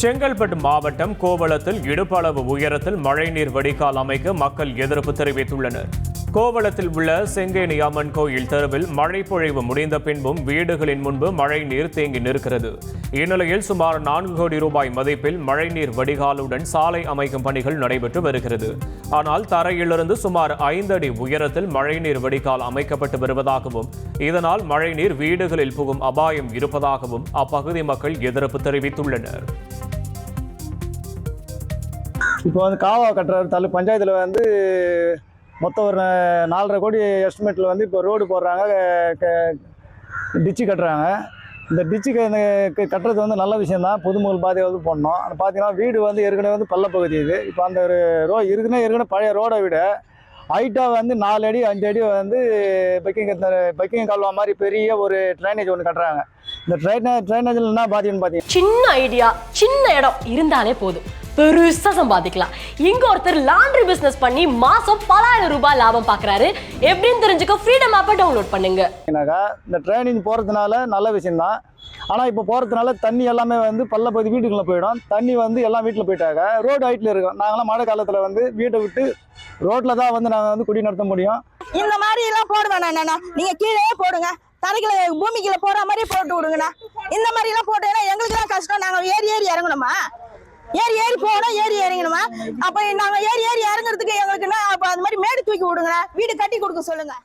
செங்கல்பட்டு மாவட்டம் கோவளத்தில் இடுப்பளவு உயரத்தில் மழைநீர் வடிகால் அமைக்க மக்கள் எதிர்ப்பு தெரிவித்துள்ளனர். கோவளத்தில் உள்ள செங்கேணி அம்மன் கோயில் தெருவில் மழை பொழிவு முடிந்த பின்பும் வீடுகளின் முன்பு மழைநீர் தேங்கி நிற்கிறது. இந்நிலையில் சுமார் 4 கோடி ரூபாய் மதிப்பில் மழைநீர் வடிகாலுடன் சாலை அமைக்கும் பணிகள் நடைபெற்று வருகிறது. ஆனால் தரையிலிருந்து சுமார் 5 அடி உயரத்தில் மழைநீர் வடிகால் அமைக்கப்பட்டு வருவதாகவும் இதனால் மழைநீர் வீடுகளில் புகும் அபாயம் இருப்பதாகவும் அப்பகுதி மக்கள் எதிர்ப்பு தெரிவித்துள்ளனர். இப்போ காவா கட்டுற பஞ்சாயத்தில் மொத்தம் ஒரு 4.5 கோடி எஸ்டிமேட்டில் இப்போ ரோடு போடுறாங்க, டிச்சு கட்டுறாங்க. இந்த டிச்சு கட்டுறது நல்ல விஷயந்தான், பொதுமக்கள் பாதையாக போடணும். அது பார்த்தீங்கன்னா வீடு ஏற்கனவே பள்ளப்பகுதி இது. இப்போ அந்த ஒரு ஏற்கனவே பழைய ரோடை விட ஹைட்டாக 4 அடி 5 அடி பைக்கிங் கால்வா மாதிரி பெரிய ஒரு ட்ரைனேஜ் ஒன்று கட்டுறாங்க. இந்த ட்ரைனேஜில் என்ன பாதிக்குன்னு பார்த்தீங்கன்னா, சின்ன ஐடியா, சின்ன இடம் இருந்தாலே போதும், பெருசா சம்பாதிக்கலாம். இங்க ஒருத்தர் லாண்ட்ரி பிசினஸ் பண்ணி மாசம் 10,000 ரூபாய் லாபம் பாக்குறாரு. எப்படின்னு தெரிஞ்சுக்க ஃப்ரீடம் ஆப்பை டவுன்லோட் பண்ணுங்க. இந்த ட்ரைனிங் போறதுனால நல்ல விஷயம் தான். ஆனால் இப்போ போகிறதுனால தண்ணி எல்லாமே பள்ளப்பகுதி வீட்டுக்குள்ளே போயிடும். தண்ணி எல்லாம் வீட்டில் போயிட்டாங்க. ரோடு ஹைட்டில் இருக்கும். நாங்களாம் மழை காலத்தில் வீட்டை விட்டு ரோட்டில் தான் நாங்கள் குடி நடத்த முடியும். இந்த மாதிரி எல்லாம் போட வேணாம், நீங்கள் கீழே போடுங்க, தரைக்குள்ள பூமிக்குள்ள போற மாதிரி போட்டு விடுங்கண்ணா. இந்த மாதிரி எல்லாம் போட்டேன்னா எங்களுக்கு தான் கஷ்டம். நாங்கள் ஏறி இறங்கணுமா? ஏறி போகணும், ஏறி இறங்கணுமா? அப்போ நாங்கள் ஏறி இறங்குறதுக்கு எங்களுக்குன்னா அப்போ அது மாதிரி மேடு தூக்கி விடுங்க, வீடு கட்டி கொடுக்க சொல்லுங்க.